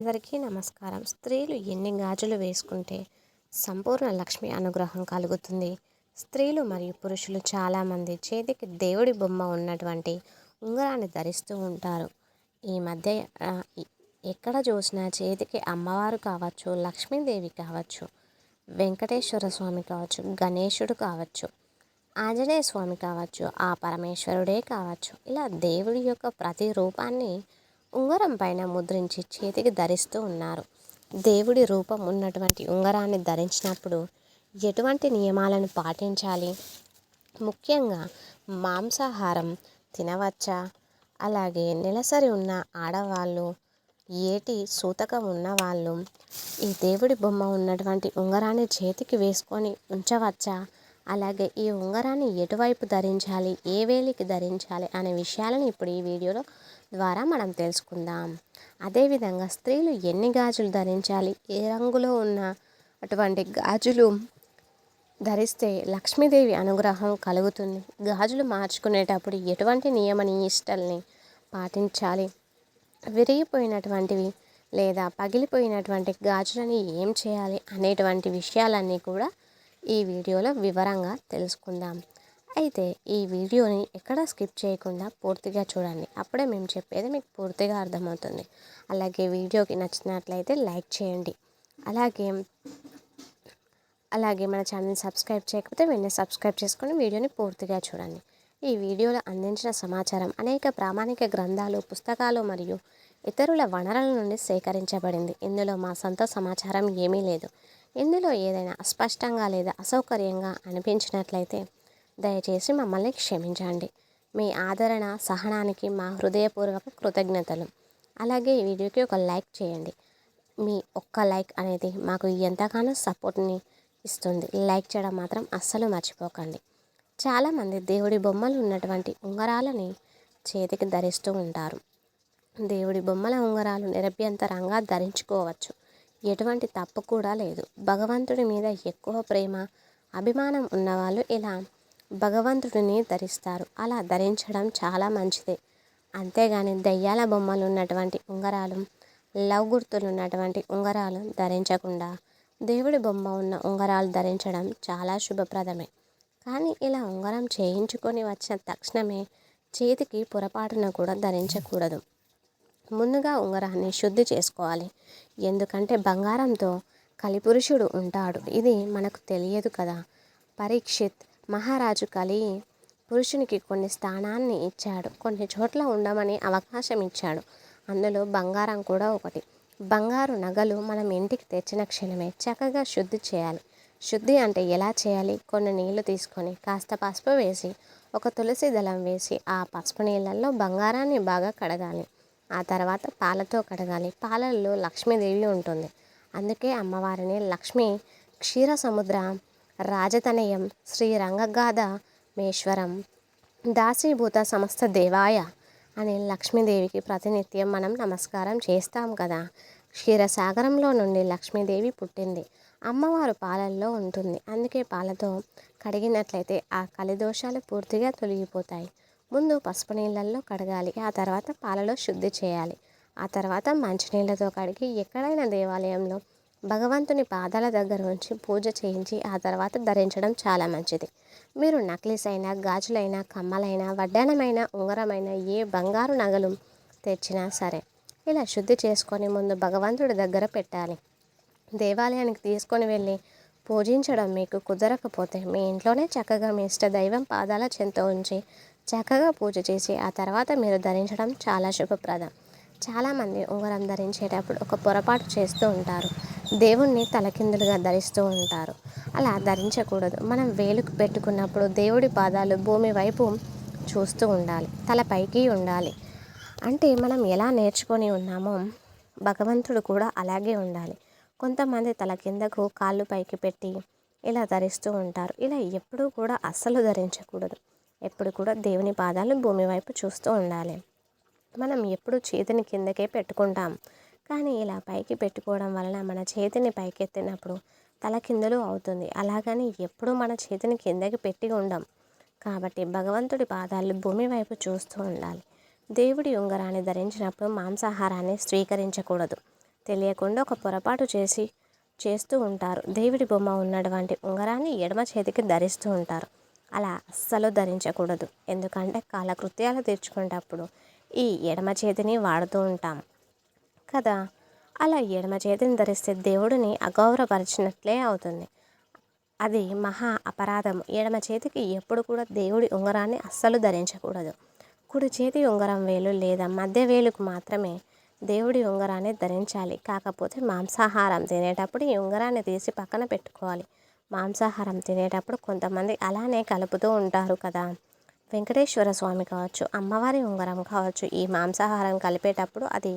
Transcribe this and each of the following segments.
అందరికీ నమస్కారం. స్త్రీలు ఎన్ని గాజులు వేసుకుంటే సంపూర్ణ లక్ష్మి అనుగ్రహం కలుగుతుంది. స్త్రీలు మరియు పురుషులు చాలామంది చేతికి దేవుడి బొమ్మ ఉన్నటువంటి ఉంగరాన్ని ధరిస్తూ ఉంటారు. ఈ మధ్య ఎక్కడ చూసినా చేతికి అమ్మవారు కావచ్చు, లక్ష్మీదేవి కావచ్చు, వెంకటేశ్వర స్వామి కావచ్చు, గణేశుడు కావచ్చు, ఆంజనేయ స్వామి కావచ్చు, ఆ పరమేశ్వరుడే కావచ్చు, ఇలా దేవుడి యొక్క ప్రతి రూపాన్ని ఉంగరం పైన ముద్రించి చేతికి ధరిస్తూ ఉన్నారు. దేవుడి రూపం ఉన్నటువంటి ఉంగరాన్ని ధరించినప్పుడు ఎటువంటి నియమాలను పాటించాలి, ముఖ్యంగా మాంసాహారం తినవచ్చా, అలాగే నెలసరి ఉన్న ఆడవాళ్ళు, ఏటి సూతకం ఉన్నవాళ్ళు ఈ దేవుడి బొమ్మ ఉన్నటువంటి ఉంగరాన్ని చేతికి వేసుకొని ఉంచవచ్చా, అలాగే ఈ ఉంగరాన్ని ఎటువైపు ధరించాలి, ఏ వేలికి ధరించాలి అనే విషయాలను ఇప్పుడు ఈ వీడియోలో ద్వారా మనం తెలుసుకుందాం. అదేవిధంగా స్త్రీలు ఎన్ని గాజులు ధరించాలి, ఏ రంగులో ఉన్న అటువంటి గాజులు ధరిస్తే లక్ష్మీదేవి అనుగ్రహం కలుగుతుంది, గాజులు మార్చుకునేటప్పుడు ఎటువంటి నియమ నిష్టల్ని పాటించాలి, విరిగిపోయినటువంటివి లేదా పగిలిపోయినటువంటి గాజులని ఏం చేయాలి అనేటువంటి విషయాలన్నీ కూడా ఈ వీడియోలో వివరంగా తెలుసుకుందాం. అయితే ఈ వీడియోని ఎక్కడా స్కిప్ చేయకుండా పూర్తిగా చూడండి. అప్పుడే మేము చెప్పేది మీకు పూర్తిగా అర్థమవుతుంది. అలాగే వీడియోకి నచ్చినట్లయితే లైక్ చేయండి. అలాగే మన ఛానల్ని సబ్స్క్రైబ్ చేయకపోతే వెంటనే సబ్స్క్రైబ్ చేసుకొని వీడియోని పూర్తిగా చూడండి. ఈ వీడియోలో అందించిన సమాచారం అనేక ప్రామాణిక గ్రంథాలు, పుస్తకాలు మరియు ఇతరుల వనరుల నుండి సేకరించబడింది. ఇందులో మా సొంత సమాచారం ఏమీ లేదు. ఇందులో ఏదైనా అస్పష్టంగా లేదా అసౌకర్యంగా అనిపించినట్లయితే దయచేసి మమ్మల్ని క్షమించండి. మీ ఆదరణ, సహనానికి మా హృదయపూర్వక కృతజ్ఞతలు. అలాగే ఈ వీడియోకి ఒక లైక్ చేయండి. మీ ఒక్క లైక్ అనేది మాకు ఎంతగానో సపోర్ట్ని ఇస్తుంది. లైక్ చేయడం మాత్రం అస్సలు మర్చిపోకండి. చాలామంది దేవుడి బొమ్మలు ఉన్నటువంటి ఉంగరాలని చేతికి ధరిస్తూ ఉంటారు. దేవుడి బొమ్మల ఉంగరాలు నిరభ్యంతరంగా ధరించుకోవచ్చు. ఎటువంటి తప్పు కూడా లేదు. భగవంతుడి మీద ఎక్కువ ప్రేమ, అభిమానం ఉన్నవాళ్ళు ఇలా భగవంతుడిని ధరిస్తారు. అలా ధరించడం చాలా మంచిదే. అంతేగాని దయ్యాల బొమ్మలు ఉన్నటువంటి ఉంగరాలు, లవ్ గుర్తులు ఉన్నటువంటి ఉంగరాలు ధరించకుండా దేవుడి బొమ్మ ఉన్న ఉంగరాలు ధరించడం చాలా శుభప్రదమే. కానీ ఇలా ఉంగరం చేయించుకొని వచ్చిన తక్షణమే చేతికి పొరపాటున కూడా ధరించకూడదు. ముందుగా ఉంగరాన్ని శుద్ధి చేసుకోవాలి. ఎందుకంటే బంగారంతో కలిపురుషుడు ఉంటాడు. ఇది మనకు తెలియదు కదా. పరీక్షిత్ మహారాజు కలి పురుషునికి కొన్ని స్థానాన్ని ఇచ్చాడు, కొన్ని చోట్ల ఉండమని అవకాశం ఇచ్చాడు. అందులో బంగారం కూడా ఒకటి. బంగారు నగలు మనం ఇంటికి తెచ్చిన క్షణమే చక్కగా శుద్ధి చేయాలి. శుద్ధి అంటే ఎలా చేయాలి? కొన్ని నీళ్లు తీసుకొని కాస్త పసుపు వేసి, ఒక తులసి దళం వేసి, ఆ పసుపు నీళ్ళల్లో బంగారాన్ని బాగా కడగాలి. ఆ తర్వాత పాలతో కడగాలి. పాలల్లో లక్ష్మీదేవి ఉంటుంది. అందుకే అమ్మవారిని లక్ష్మీ క్షీర సముద్ర రాజతనయం శ్రీరంగగాధ మేశ్వరం దాసీభూత సమస్త దేవాయ అని లక్ష్మీదేవికి ప్రతినిత్యం మనం నమస్కారం చేస్తాం కదా. క్షీరసాగరంలో నుండి లక్ష్మీదేవి పుట్టింది. అమ్మవారు పాలల్లో ఉంటుంది. అందుకే పాలతో కడిగినట్లయితే ఆ కలిదోషాలు పూర్తిగా తొలగిపోతాయి. ముందు పసుపు నీళ్ళల్లో కడగాలి. ఆ తర్వాత పాలలో శుద్ధి చేయాలి. ఆ తర్వాత మంచినీళ్ళతో కడిగి ఎక్కడైనా దేవాలయంలో భగవంతుని పాదాల దగ్గర ఉంచి పూజ చేయించి ఆ తర్వాత ధరించడం చాలా మంచిది. మీరు నక్లీస్ అయినా, గాజులైనా, కమ్మలైనా, వడ్డానమైన, ఉంగరమైన, ఏ బంగారు నగలు తెచ్చినా సరే ఇలా శుద్ధి చేసుకొని ముందు భగవంతుడి దగ్గర పెట్టాలి. దేవాలయానికి తీసుకొని వెళ్ళి పూజించడం మీకు కుదరకపోతే మీ ఇంట్లోనే చక్కగా మీ ఇష్ట దైవం పాదాల చెంత ఉంచి చక్కగా పూజ చేసి ఆ తర్వాత మీరు ధరించడం చాలా శుభప్రదం. చాలామంది ఉంగరం ధరించేటప్పుడు ఒక పొరపాటు చేస్తూ ఉంటారు. దేవుణ్ణి తలకిందులుగా ధరిస్తూ ఉంటారు. అలా ధరించకూడదు. మనం వేలుకు పెట్టుకున్నప్పుడు దేవుడి పాదాలు భూమి వైపు చూస్తూ ఉండాలి, తల పైకి ఉండాలి. అంటే మనం ఎలా నేర్చుకొని ఉన్నామో భగవంతుడు కూడా అలాగే ఉండాలి. కొంతమంది తల కిందకు కాళ్ళు పైకి పెట్టి ఇలా ధరిస్తూ ఉంటారు. ఇలా ఎప్పుడూ కూడా అస్సలు ధరించకూడదు. ఎప్పుడు కూడా దేవుని పాదాలు భూమి వైపు చూస్తూ ఉండాలి. మనం ఎప్పుడు చేతిని కిందకే పెట్టుకుంటాం. కానీ ఇలా పైకి పెట్టుకోవడం వలన మన చేతిని పైకెత్తినప్పుడు తలకిందులు అవుతుంది. అలాగని ఎప్పుడూ మన చేతిని కిందకి పెట్టి ఉండం. కాబట్టి భగవంతుడి పాదాలు భూమి వైపు చూస్తూ ఉండాలి. దేవుడి ఉంగరాన్ని ధరించినప్పుడు మాంసాహారాన్ని స్వీకరించకూడదు. తెలియకుండా ఒక పొరపాటు చేస్తూ ఉంటారు. దేవుడి బొమ్మ ఉన్నటువంటి ఉంగరాన్ని ఎడమ చేతికి ధరిస్తూ ఉంటారు. అలా అస్సలు ధరించకూడదు. ఎందుకంటే కాలకృత్యాలు తీర్చుకునేటప్పుడు ఈ ఎడమ చేతిని వాడుతూ ఉంటాం కదా. అలా ఎడమ చేతిని ధరిస్తే దేవుడిని అగౌరవపరిచినట్లే అవుతుంది. అది మహా అపరాధం. ఎడమ చేతికి ఎప్పుడు కూడా దేవుడి ఉంగరాన్ని అస్సలు ధరించకూడదు. కుడి చేతి ఉంగరం వేలు లేదా మధ్య వేలుకు మాత్రమే దేవుడి ఉంగరాన్ని ధరించాలి. కాకపోతే మాంసాహారం తినేటప్పుడు ఈ ఉంగరాన్ని తీసి పక్కన పెట్టుకోవాలి. మాంసాహారం తినేటప్పుడు కొంతమంది అలానే కలుపుతూ ఉంటారు కదా. వెంకటేశ్వర స్వామి కావచ్చు, అమ్మవారి ఉంగరం కావచ్చు, ఈ మాంసాహారం కలిపేటప్పుడు అది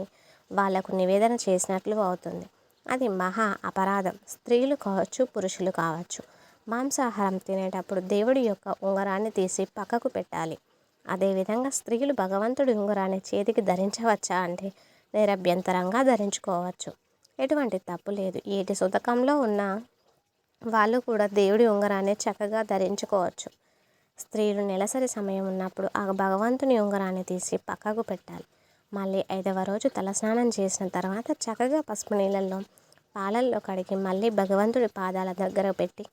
వాళ్లకు నివేదన చేసినట్లు అవుతుంది. అది మహా అపరాధం. స్త్రీలు కావచ్చు, పురుషులు కావచ్చు, మాంసాహారం తినేటప్పుడు దేవుడి యొక్క ఉంగరాన్ని తీసి పక్కకు పెట్టాలి. అదేవిధంగా స్త్రీలు భగవంతుడి ఉంగరాన్ని చేతికి ధరించవచ్చా అంటే నిరభ్యంతరంగా ధరించుకోవచ్చు. ఎటువంటి తప్పు లేదు. ఏటి సుతకంలో ఉన్న వాళ్ళు కూడా దేవుడి ఉంగరాన్ని చక్కగా ధరించుకోవచ్చు. స్త్రీలు నెలసరి సమయం ఉన్నప్పుడు ఆ భగవంతుని ఉంగరాన్ని తీసి పక్కకు పెట్టాలి. మళ్ళీ 5వ రోజు తలస్నానం చేసిన తర్వాత చక్కగా పసుపు నీళ్ళల్లో పాలల్లో కడిగి మళ్ళీ భగవంతుడి పాదాల దగ్గర పెట్టి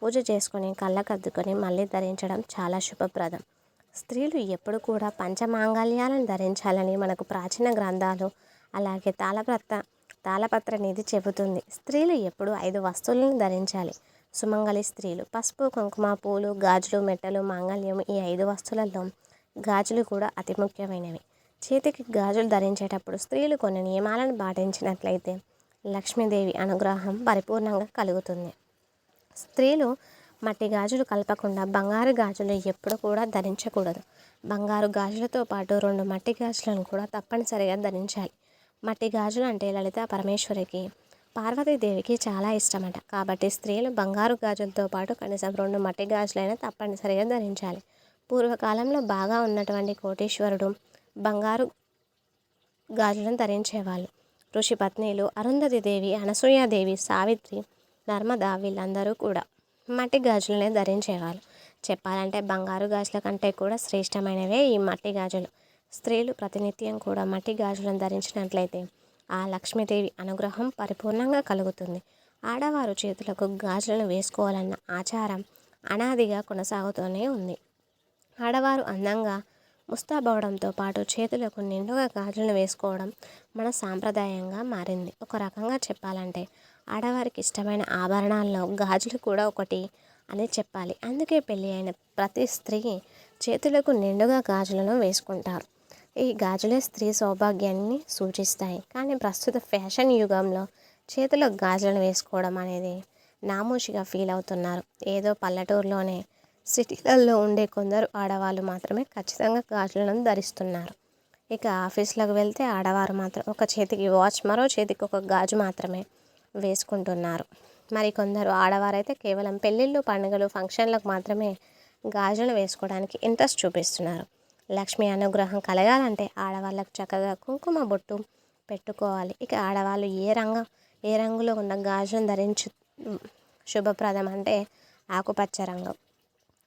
పూజ చేసుకొని కళ్ళకద్దుకొని మళ్ళీ ధరించడం చాలా శుభప్రదం. స్త్రీలు ఎప్పుడు కూడా పంచమాంగళ్యాలను ధరించాలని మనకు ప్రాచీన గ్రంథాలు అలాగే తాళపత్ర నిధి చెబుతుంది. స్త్రీలు ఎప్పుడు 5 వస్తువులను ధరించాలి. సుమంగళి స్త్రీలు పసుపు, కుంకుమ, పూలు, గాజులు, మెట్టలు, మాంగళ్యం. ఈ 5 వస్తువులలో గాజులు కూడా అతి ముఖ్యమైనవి. చేతికి గాజులు ధరించేటప్పుడు స్త్రీలు కొన్ని నియమాలను పాటించినట్లయితే లక్ష్మీదేవి అనుగ్రహం పరిపూర్ణంగా కలుగుతుంది. స్త్రీలు మట్టి గాజులు కలపకుండా బంగారు గాజులు ఎప్పుడు కూడా ధరించకూడదు. బంగారు గాజులతో పాటు 2 మట్టి గాజులను కూడా తప్పనిసరిగా ధరించాలి. మట్టి గాజులు అంటే లలిత పరమేశ్వరికి, పార్వతీదేవికి చాలా ఇష్టమట. కాబట్టి స్త్రీలు బంగారు గాజులతో పాటు కనీసం 2 మట్టి గాజులైనా తప్పనిసరిగా ధరించాలి. పూర్వకాలంలో బాగా ఉన్నటువంటి కోటీశ్వరుడు బంగారు గాజులను ధరించేవాళ్ళు. ఋషి పత్నిలు అరుంధతీదేవి, అనసూయాదేవి, సావిత్రి, నర్మద వీళ్ళందరూ కూడా మట్టి గాజులనే ధరించేవాళ్ళు. చెప్పాలంటే బంగారు గాజుల కంటే కూడా శ్రేష్టమైనవే ఈ మట్టి గాజులు. స్త్రీలు ప్రతినిత్యం కూడా మట్టి గాజులను ధరించినట్లయితే ఆ లక్ష్మీదేవి అనుగ్రహం పరిపూర్ణంగా కలుగుతుంది. ఆడవారు చేతులకు గాజులను వేసుకోవాలన్న ఆచారం అనాదిగా కొనసాగుతూనే ఉంది. ఆడవారు అందంగా ముస్తాబవడంతో పాటు చేతులకు నిండుగా గాజులను వేసుకోవడం మన సాంప్రదాయంగా మారింది. ఒక రకంగా చెప్పాలంటే ఆడవారికి ఇష్టమైన ఆభరణాల్లో గాజులు కూడా ఒకటి అని చెప్పాలి. అందుకే పెళ్ళి అయిన ప్రతి స్త్రీ చేతులకు నిండుగా గాజులను వేసుకుంటారు. ఈ గాజులే స్త్రీ సౌభాగ్యాన్ని సూచిస్తాయి. కానీ ప్రస్తుత ఫ్యాషన్ యుగంలో చేతిలో గాజులను వేసుకోవడం అనేది నామోషిగా ఫీల్ అవుతున్నారు. ఏదో పల్లెటూరులోనే, సిటీలలో ఉండే కొందరు ఆడవాళ్ళు మాత్రమే ఖచ్చితంగా గాజులను ధరిస్తున్నారు. ఇక ఆఫీసులకు వెళ్తే ఆడవారు మాత్రం ఒక చేతికి వాచ్, మరో చేతికి ఒక గాజు మాత్రమే వేసుకుంటున్నారు. మరి కొందరు ఆడవారైతే కేవలం పెళ్ళిళ్ళు, పండుగలు, ఫంక్షన్లకు మాత్రమే గాజులు వేసుకోవడానికి ఇంట్రెస్ట్ చూపిస్తున్నారు. లక్ష్మి అనుగ్రహం కలగాలంటే ఆడవాళ్ళకు చక్కగా కుంకుమ బొట్టు పెట్టుకోవాలి. ఇక ఆడవాళ్ళు ఏ రంగులో ఉన్న గాజులను ధరించు శుభప్రదం అంటే ఆకుపచ్చ రంగు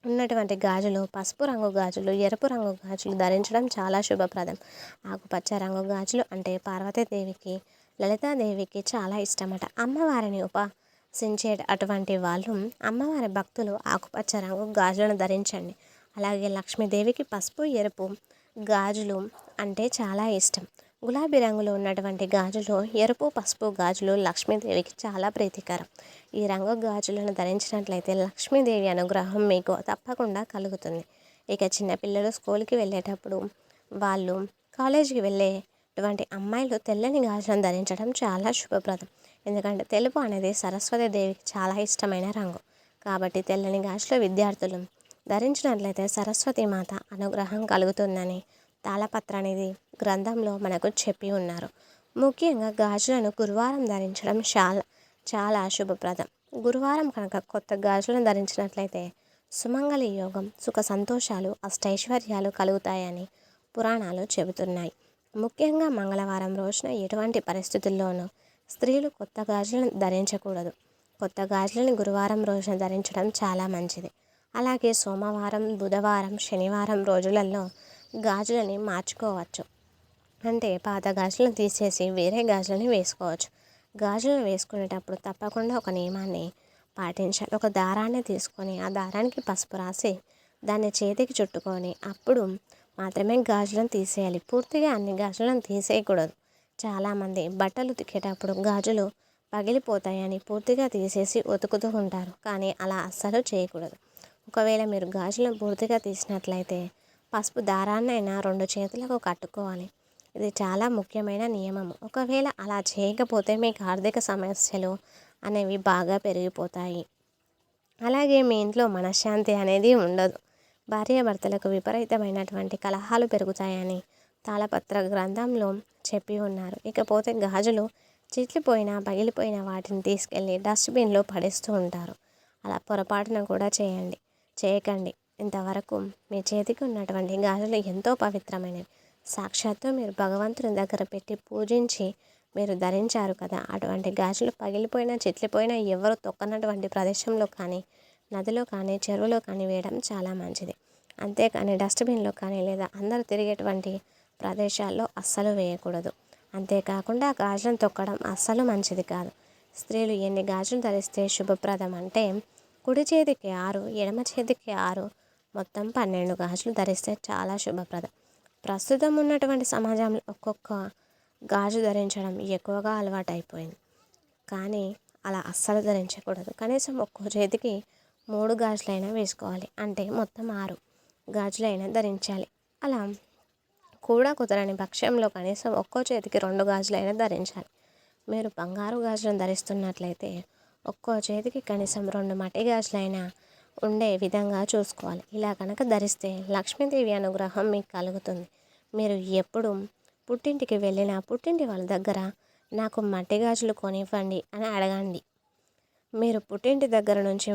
ఉన్నటువంటి గాజులు, పసుపు రంగు గాజులు, ఎరుపు రంగు గాజులు ధరించడం చాలా శుభప్రదం. ఆకుపచ్చ రంగు గాజులు అంటే పార్వతీదేవికి, లలితాదేవికి చాలా ఇష్టమట. అమ్మవారిని ఉపాసించే అటువంటి వాళ్ళు, అమ్మవారి భక్తులు ఆకుపచ్చ రంగు గాజులను ధరించండి. అలాగే లక్ష్మీదేవికి పసుపు, ఎరుపు గాజులు అంటే చాలా ఇష్టం. గులాబీ రంగులో ఉన్నటువంటి గాజులు, ఎరుపు, పసుపు గాజులు లక్ష్మీదేవికి చాలా ప్రీతికరం. ఈ రంగు గాజులను ధరించినట్లయితే లక్ష్మీదేవి అనుగ్రహం మీకు తప్పకుండా కలుగుతుంది. ఇక చిన్నపిల్లలు స్కూల్కి వెళ్ళేటప్పుడు, వాళ్ళు కాలేజీకి వెళ్ళేటువంటి అమ్మాయిలు తెల్లని గాజులను ధరించడం చాలా శుభప్రదం. ఎందుకంటే తెలుపు అనేది సరస్వతి దేవికి చాలా ఇష్టమైన రంగు. కాబట్టి తెల్లని గాజులు విద్యార్థులు ధరించినట్లయితే సరస్వతి మాత అనుగ్రహం కలుగుతుందని తాళపత్ర అనేది గ్రంథంలో మనకు చెప్పి ఉన్నారు. ముఖ్యంగా గాజులను గురువారం ధరించడం చాలా శుభప్రదం. గురువారం కనుక కొత్త గాజులను ధరించినట్లయితే సుమంగళి యోగం, సుఖ సంతోషాలు, అష్టైశ్వర్యాలు కలుగుతాయని పురాణాలు చెబుతున్నాయి. ముఖ్యంగా మంగళవారం రోజున ఎటువంటి పరిస్థితుల్లోనూ స్త్రీలు కొత్త గాజులను ధరించకూడదు. కొత్త గాజులను గురువారం రోజున ధరించడం చాలా మంచిది. అలాగే సోమవారం, బుధవారం, శనివారం రోజులలో గాజులని మార్చుకోవచ్చు. అంటే పాత గాజులను తీసేసి వేరే గాజులని వేసుకోవచ్చు. గాజులను వేసుకునేటప్పుడు తప్పకుండా ఒక నియమాన్ని పాటించాలి. ఒక దారాన్ని తీసుకొని ఆ దారానికి పసుపు రాసి దాన్ని చేతికి చుట్టుకొని అప్పుడు మాత్రమే గాజులను తీసేయాలి. పూర్తిగా అన్ని గాజులను తీసేయకూడదు. చాలామంది బట్టలు ఉతికేటప్పుడు గాజులు పగిలిపోతాయని పూర్తిగా తీసేసి ఉతుకుతూ ఉంటారు. కానీ అలా అస్సలు చేయకూడదు. ఒకవేళ మీరు గాజులను పూర్తిగా తీసినట్లయితే పసుపు దారాన్నైనా 2 చేతులకు కట్టుకోవాలి. ఇది చాలా ముఖ్యమైన నియమం. ఒకవేళ అలా చేయకపోతే మీకు ఆర్థిక సమస్యలు అనేవి బాగా పెరిగిపోతాయి. అలాగే మీ ఇంట్లో మనశ్శాంతి అనేది ఉండదు. భార్యాభర్తలకు విపరీతమైనటువంటి కలహాలు పెరుగుతాయని తాళపత్ర గ్రంథంలో చెప్పి ఉన్నారు. ఇకపోతే గాజులు చిట్లిపోయినా పగిలిపోయిన వాటిని తీసుకెళ్ళి డస్ట్బిన్లో పడేస్తూ ఉంటారు. అలా పొరపాటున కూడా చేయకండి. ఇంతవరకు మీ చేతికి ఉన్నటువంటి గాజులు ఎంతో పవిత్రమైనవి. సాక్షాత్తు మీరు భగవంతుని దగ్గర పెట్టి పూజించి మీరు ధరించారు కదా. అటువంటి గాజులు పగిలిపోయినా చిట్లిపోయినా ఎవరు తొక్కనటువంటి ప్రదేశంలో కానీ, నదిలో కానీ, చెరువులో కానీ వేయడం చాలా మంచిది. అంతేకాని డస్ట్బిన్లో కానీ లేదా అందరూ తిరిగేటువంటి ప్రదేశాల్లో అస్సలు వేయకూడదు. అంతేకాకుండా గాజులను తొక్కడం అస్సలు మంచిది కాదు. స్త్రీలు ఎన్ని గాజులు ధరిస్తే శుభప్రదం అంటే కుడి చేతికి 6, ఎడమ చేతికి 6, మొత్తం 12 గాజులు ధరిస్తే చాలా శుభప్రదం. ప్రస్తుతం ఉన్నటువంటి సమాజంలో ఒక్కొక్క గాజు ధరించడం ఎక్కువగా అలవాటైపోయింది. కానీ అలా అస్సలు ధరించకూడదు. కనీసం ఒక్కో చేతికి 3 గాజులైనా వేసుకోవాలి. అంటే మొత్తం 6 గాజులైనా ధరించాలి. అలా కూడా కుదరని పక్షంలో కనీసం ఒక్కో చేతికి 2 గాజులైనా ధరించాలి. మీరు బంగారు గాజులను ధరిస్తున్నట్లయితే ఒక్కో చేతికి కనీసం 2 మట్టి గాజులైనా ఉండే విధంగా చూసుకోవాలి. ఇలా కనుక ధరిస్తే లక్ష్మీదేవి అనుగ్రహం మీకు కలుగుతుంది. మీరు ఎప్పుడు పుట్టింటికి వెళ్ళినా పుట్టింటి వాళ్ళ దగ్గర నాకు మట్టి గాజులు కొనివ్వండి అని అడగండి. మీరు పుట్టింటి దగ్గర నుంచి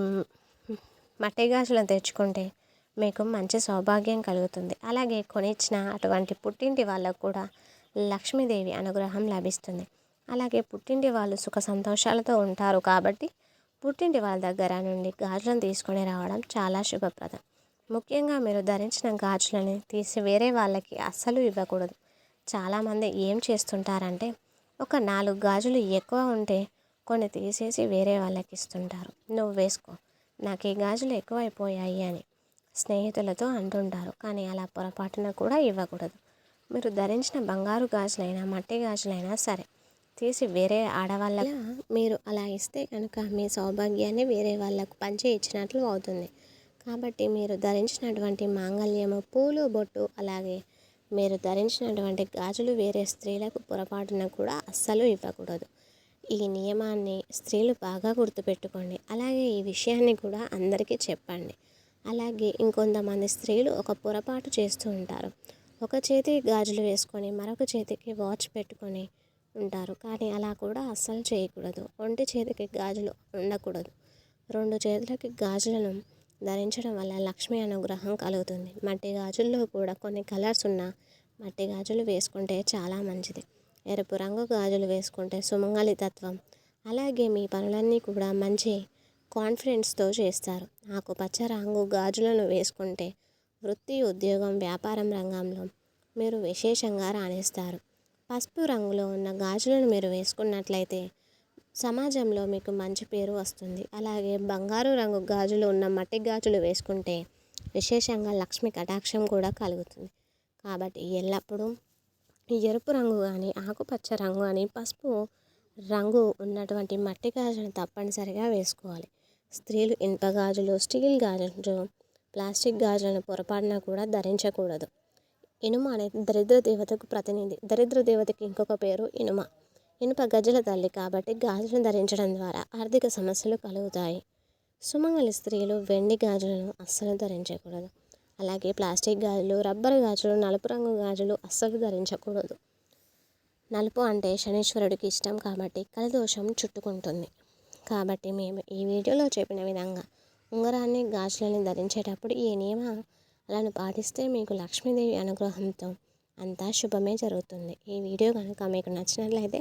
మట్టి గాజులను తెచ్చుకుంటే మీకు మంచి సౌభాగ్యం కలుగుతుంది. అలాగే కొనిచ్చిన అటువంటి పుట్టింటి వాళ్ళకు కూడా లక్ష్మీదేవి అనుగ్రహం లభిస్తుంది. అలాగే పుట్టింటి వాళ్ళు సుఖ సంతోషాలతో ఉంటారు కాబట్టి పుట్టింటి వాళ్ళ దగ్గర నుండి గాజులను తీసుకొని రావడం చాలా శుభప్రదం. ముఖ్యంగా మీరు ధరించిన గాజులని తీసి వేరే వాళ్ళకి అస్సలు ఇవ్వకూడదు. చాలామంది ఏం చేస్తుంటారంటే ఒక 4 గాజులు ఎక్కువ ఉంటే కొన్ని తీసేసి వేరే వాళ్ళకి ఇస్తుంటారు. నువ్వు వేసుకో, నాకు ఈ గాజులు ఎక్కువైపోయాయి అని స్నేహితులతో అంటుంటారు. కానీ అలా పొరపాటున కూడా ఇవ్వకూడదు. మీరు ధరించిన బంగారు గాజులైనా మట్టి గాజులైనా సరే తీసి వేరే ఆడవాళ్ళ మీరు అలా ఇస్తే కనుక మీ సౌభాగ్యాన్ని వేరే వాళ్ళకు పంచి ఇచ్చినట్లు అవుతుంది. కాబట్టి మీరు ధరించినటువంటి మాంగళ్యము, పూలు, బొట్టు, అలాగే మీరు ధరించినటువంటి గాజులు వేరే స్త్రీలకు పొరపాటున కూడా అస్సలు ఇవ్వకూడదు. ఈ నియమాన్ని స్త్రీలు బాగా గుర్తుపెట్టుకోండి. అలాగే ఈ విషయాన్ని కూడా అందరికీ చెప్పండి. అలాగే ఇంకొంతమంది స్త్రీలు ఒక పొరపాటు చేస్తూ ఉంటారు. ఒక చేతికి గాజులు వేసుకొని మరొక చేతికి వాచ్ పెట్టుకొని ఉంటారు. కానీ అలా కూడా అస్సలు చేయకూడదు. ఒంటి చేతికి గాజులు ఉండకూడదు. 2 చేతులకి గాజులను ధరించడం వల్ల లక్ష్మీ అనుగ్రహం కలుగుతుంది. మట్టి గాజుల్లో కూడా కొన్ని కలర్స్ ఉన్న మట్టి గాజులు వేసుకుంటే చాలా మంచిది. ఎరుపు రంగు గాజులు వేసుకుంటే సుమంగళి తత్వం. అలాగే మీ పనులన్నీ కూడా మంచి కాన్ఫిడెన్స్తో చేస్తారు. ఆకుపచ్చ రంగు గాజులను వేసుకుంటే వృత్తి, ఉద్యోగం, వ్యాపారం రంగంలో మీరు విశేషంగా రాణిస్తారు. పసుపు రంగులో ఉన్న గాజులను మీరు వేసుకున్నట్లయితే సమాజంలో మీకు మంచి పేరు వస్తుంది. అలాగే బంగారు రంగు గాజులు ఉన్న మట్టి గాజులు వేసుకుంటే విశేషంగా లక్ష్మి కటాక్షం కూడా కలుగుతుంది. కాబట్టి ఎల్లప్పుడూ ఎరుపు రంగు కానీ, ఆకుపచ్చ రంగు కానీ, పసుపు రంగు ఉన్నటువంటి మట్టి గాజులను తప్పనిసరిగా వేసుకోవాలి. స్త్రీలు ఇనుప గాజులు, స్టీల్ గాజులు, ప్లాస్టిక్ గాజులను పొరపాటున కూడా ధరించకూడదు. ఇనుమ అనేది దరిద్ర దేవతకు ప్రతినిధి. దరిద్ర దేవతకి ఇంకొక పేరు ఇనుమ. ఇనుప గజ్జల తల్లి కాబట్టి గాజులను ధరించడం ద్వారా ఆర్థిక సమస్యలు కలుగుతాయి. సుమంగళి స్త్రీలు వెండి గాజులను అస్సలు ధరించకూడదు. అలాగే ప్లాస్టిక్ గాజులు, రబ్బర్ గాజులు, నలుపు రంగు గాజులు అస్సలు ధరించకూడదు. నలుపు అంటే శనీశ్వరుడికి ఇష్టం కాబట్టి కలదోషం చుట్టుకుంటుంది. కాబట్టి మేము ఈ వీడియోలో చెప్పిన విధంగా ఉంగరాన్ని, గాజులని ధరించేటప్పుడు ఈ నియమాలను పాటిస్తే మీకు లక్ష్మీదేవి అనుగ్రహంతో అంతా శుభమే జరుగుతుంది. ఈ వీడియో కనుక మీకు నచ్చినట్లయితే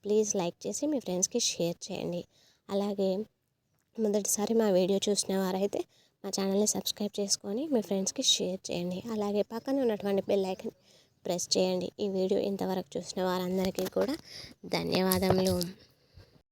ప్లీజ్ లైక్ చేసి మీ ఫ్రెండ్స్కి షేర్ చేయండి. అలాగే మొదటిసారి మా వీడియో చూసిన వారైతే మా ఛానల్ని సబ్స్క్రైబ్ చేసుకొని మీ ఫ్రెండ్స్కి షేర్ చేయండి. అలాగే పక్కన ఉన్నటువంటి బెల్ ఐకాన్ ప్రెస్ చేయండి. ఈ వీడియో ఇంతవరకు చూసిన వారందరికీ కూడా ధన్యవాదములు.